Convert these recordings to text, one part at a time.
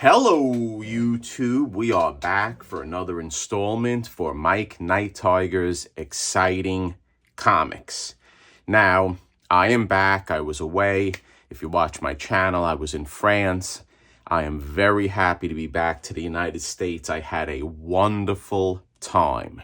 Hello, YouTube. We are back for another installment for Mike Night Tiger's Exciting Comics. Now, I am back. I was away. If you watch my channel, I was in France. I am very happy to be back to the United States. I had a wonderful time.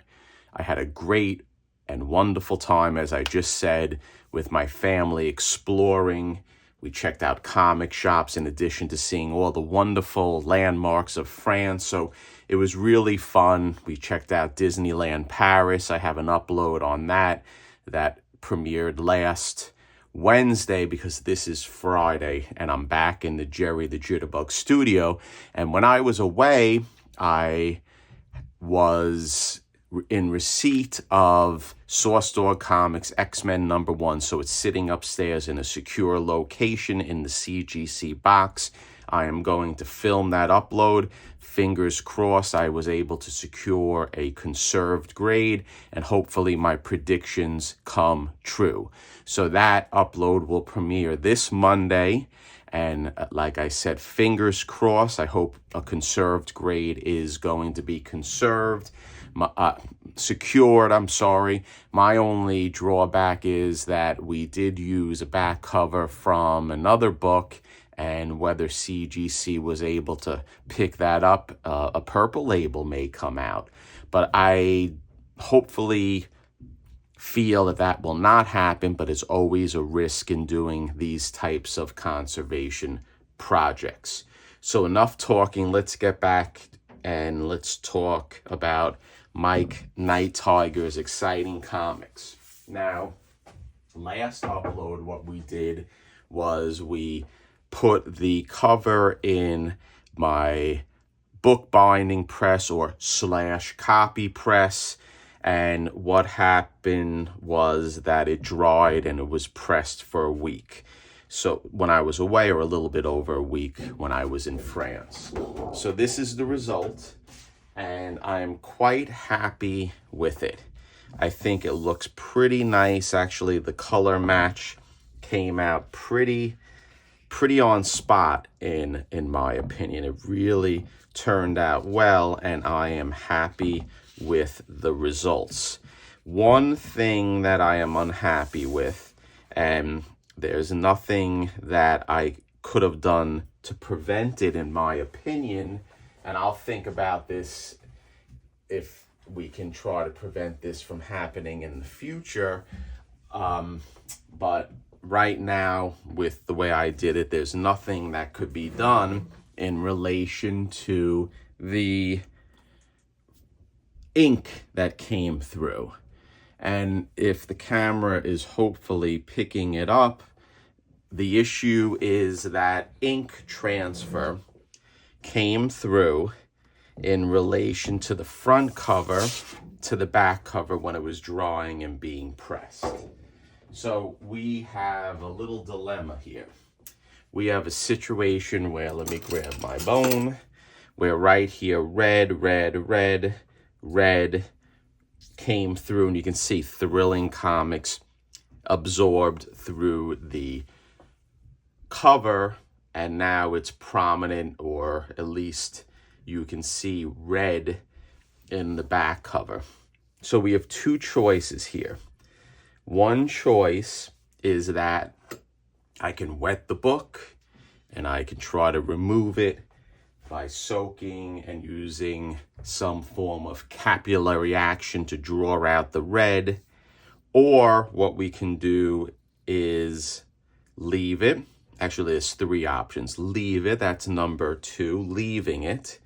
I had a great and wonderful time, as I just said, with my family exploring. We checked out comic shops in addition to seeing all the wonderful landmarks of France. So it was really fun. We checked out Disneyland Paris. I have an upload on that premiered last Wednesday because this is Friday and I'm back in the Jerry the Jitterbug studio. And when I was away, I was in receipt of Source Dog Comics X-Men #1. So it's sitting upstairs in a secure location in the CGC box. I am going to film that upload. Fingers crossed I was able to secure a conserved grade and hopefully my predictions come true. So that upload will premiere this Monday. And like I said, fingers crossed, I hope a conserved grade is going to be secured. My only drawback is that we did use a back cover from another book, and whether CGC was able to pick that up, a purple label may come out. But I hopefully feel that will not happen, but it's always a risk in doing these types of conservation projects. So enough talking. Let's get back and let's talk about Mike Night Tiger's Exciting Comics. Now, last upload, what we did was we put the cover in my bookbinding press or / copy press. And what happened was that it dried and it was pressed for a week. So when I was away, or a little bit over a week when I was in France. So this is the result, and I am quite happy with it. I think it looks pretty nice. Actually, the color match came out pretty on spot in my opinion. It really turned out well, and I am happy with the results. One thing that I am unhappy with, and there's nothing that I could have done to prevent it in my opinion, and I'll think about this if we can try to prevent this from happening in the future. But right now, with the way I did it, there's nothing that could be done in relation to the ink that came through. And if the camera is hopefully picking it up, the issue is that ink transfer came through in relation to the front cover to the back cover when it was drying and being pressed. So we have a little dilemma here. We have a situation where, let me grab my bone, where right here, red came through, and you can see Thrilling Comics absorbed through the cover, and now it's prominent, or at least you can see red in the back cover. So we have two choices here. One choice is that I can wet the book and I can try to remove it by soaking and using some form of capillary action to draw out the red. Or what we can do is leave it. Actually, there's three options. Leave it, that's number 2, leaving it.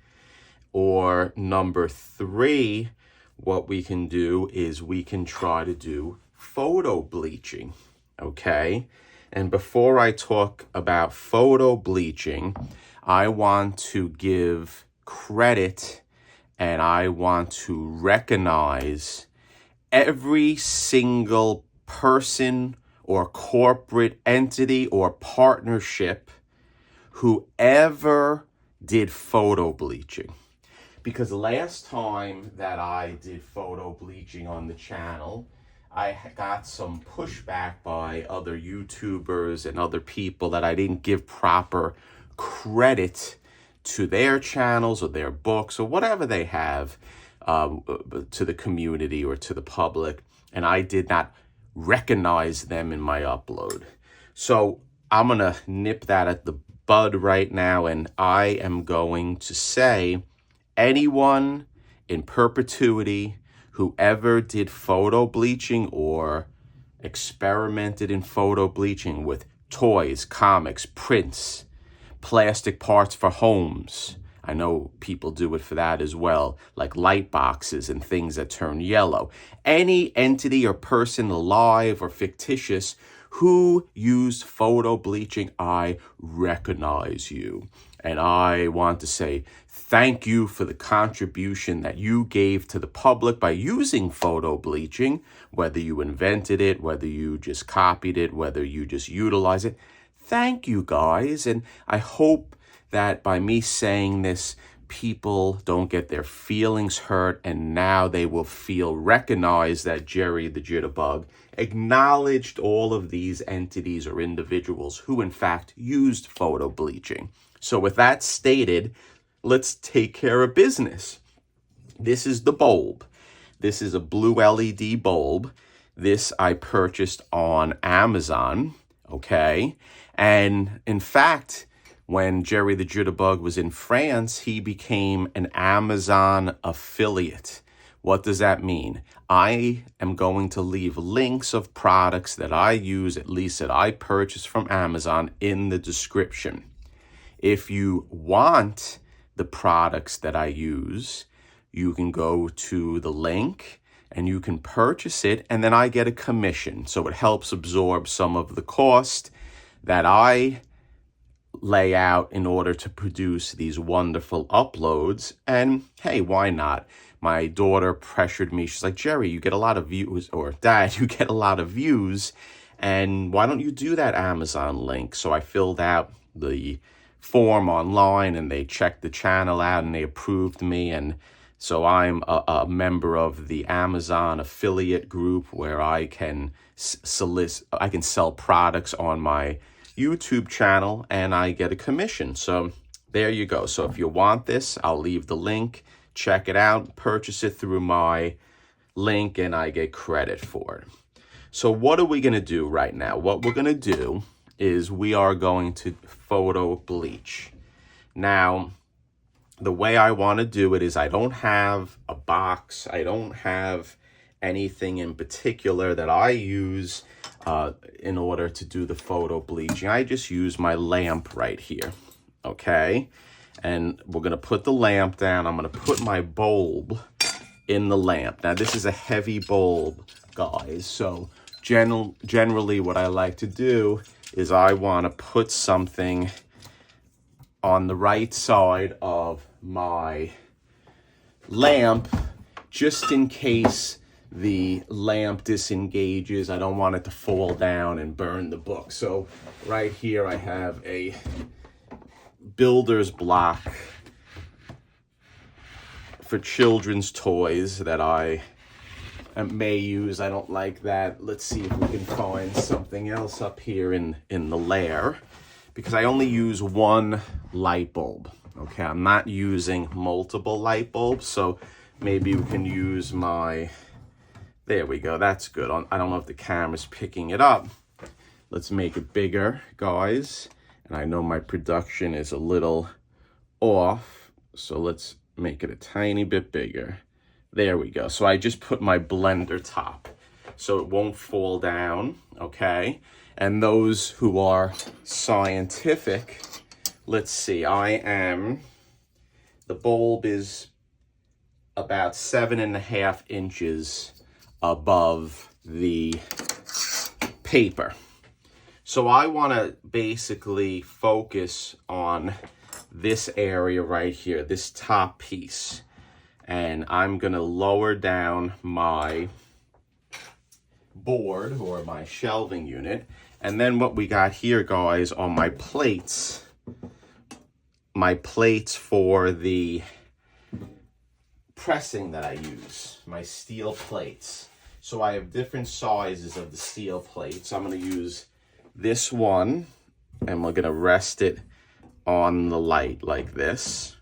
Or number 3, what we can do is we can try to do photo bleaching, okay? And before I talk about photo bleaching, I want to give credit and I want to recognize every single person or corporate entity or partnership who ever did photo bleaching. Because last time that I did photo bleaching on the channel, I got some pushback by other YouTubers and other people that I didn't give proper credit to their channels or their books or whatever they have to the community or to the public, and I did not recognize them in my upload. So I'm going to nip that at the bud right now, and I am going to say anyone in perpetuity who ever did photo bleaching or experimented in photo bleaching with toys, comics, prints, plastic parts for homes. I know people do it for that as well, like light boxes and things that turn yellow. Any entity or person, alive or fictitious, who used photo bleaching, I recognize you. And I want to say thank you for the contribution that you gave to the public by using photo bleaching, whether you invented it, whether you just copied it, whether you just utilize it. Thank you, guys. And I hope that by me saying this, people don't get their feelings hurt, and now they will feel recognized that Jerry the Jitterbug acknowledged all of these entities or individuals who in fact used photo bleaching. So with that stated, let's take care of business. This is the bulb. This is a blue LED bulb. This I purchased on Amazon, okay? And in fact, when Jerry the Jitterbug was in France, he became an Amazon affiliate. What does that mean? I am going to leave links of products that I use, at least that I purchased from Amazon, in the description. If you want the products that I use, you can go to the link and you can purchase it, and then I get a commission. So it helps absorb some of the cost that I lay out in order to produce these wonderful uploads. And hey, why not? My daughter pressured me. She's like, Jerry, you get a lot of views, or Dad, you get a lot of views, and why don't you do that Amazon link? So I filled out the form online, and they checked the channel out and they approved me. And so I'm a member of the Amazon affiliate group where I can sell products on my YouTube channel, and I get a commission. So there you go. So if you want this, I'll leave the link. Check it out, purchase it through my link, and I get credit for it. So what are we going to do right now? What we're going to do is we are going to photo bleach. Now, the way I want to do it is I don't have a box. I don't have anything in particular that I use in order to do the photo bleaching. I just use my lamp right here, okay? And we're going to put the lamp down. I'm going to put my bulb in the lamp. Now, this is a heavy bulb, guys. So generally what I like to do is I want to put something on the right side of my lamp just in case the lamp disengages. I don't want it to fall down and burn the book. So right here I have a builder's block for children's toys that I may use. I don't like that. Let's see if we can find something else up here in the lair, because I only use one light bulb. Okay, I'm not using multiple light bulbs, so maybe we can use my... There we go, that's good. I don't know if the camera's picking it up. Let's make it bigger, guys. And I know my production is a little off, so let's make it a tiny bit bigger. There we go. So I just put my blender top so it won't fall down, okay? And those who are scientific, let's see, the bulb is about 7.5 inches above the paper. So I want to basically focus on this area right here, this top piece. And I'm going to lower down my board or my shelving unit. And then what we got here, guys, are my plates for the pressing that I use, my steel plates. So I have different sizes of the steel plates. I'm going to use this one, and we're going to rest it on the light like this.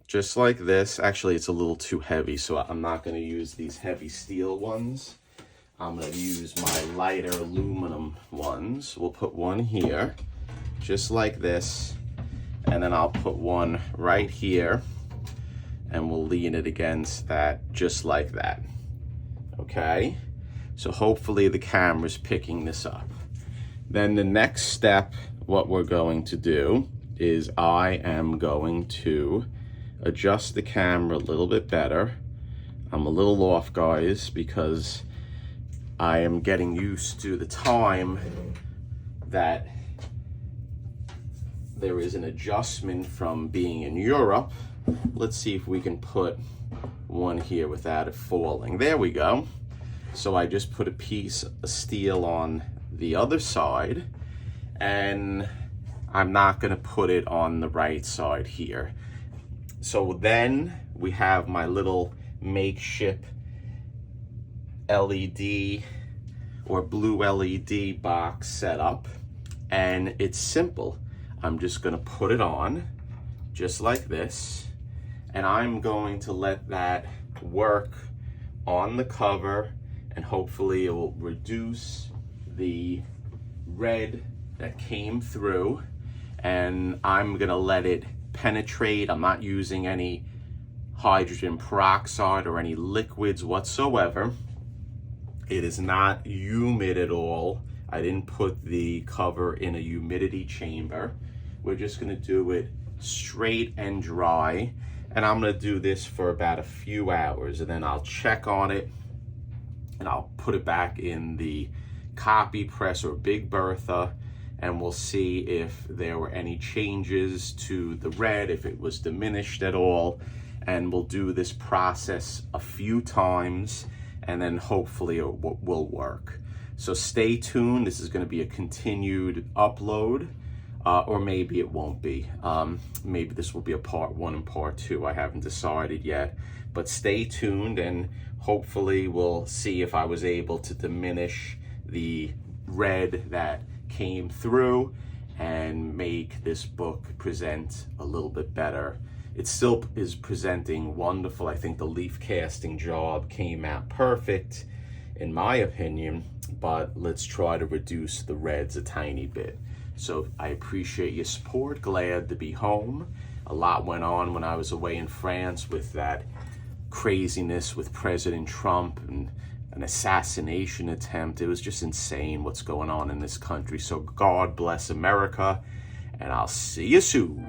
Just like this. Actually, it's a little too heavy, so I'm not going to use these heavy steel ones. I'm going to use my lighter aluminum ones. We'll put one here, just like this, and then I'll put one right here, and we'll lean it against that, just like that. Okay? So hopefully the camera's picking this up. Then the next step, what we're going to do is I am going to adjust the camera a little bit better. I'm a little off, guys, because I am getting used to the time that there is an adjustment from being in Europe. Let's see if we can put one here without it falling. There we go. So I just put a piece of steel on the other side, and I'm not going to put it on the right side here. So then we have my little makeshift LED or blue LED box set up, and it's simple. I'm just going to put it on just like this, and I'm going to let that work on the cover, and hopefully it will reduce the red that came through, and I'm going to let it penetrate. I'm not using any hydrogen peroxide or any liquids whatsoever. It is not humid at all. I didn't put the cover in a humidity chamber. We're just going to do it straight and dry, and I'm going to do this for about a few hours, and then I'll check on it and I'll put it back in the copy press or Big Bertha, and we'll see if there were any changes to the red, if it was diminished at all, and we'll do this process a few times, and then hopefully it will work. So stay tuned. This is going to be a continued upload, or maybe it won't be. Maybe this will be a part 1 and part 2. I haven't decided yet, but stay tuned, and hopefully we'll see if I was able to diminish the red that came through and make this book present a little bit better. It still is presenting wonderful. I think the leaf casting job came out perfect in my opinion, but let's try to reduce the reds a tiny bit. So I appreciate your support. Glad to be home. A lot went on when I was away in France with that craziness with President Trump and an assassination attempt. It was just insane what's going on in this country. So God bless America, and I'll see you soon.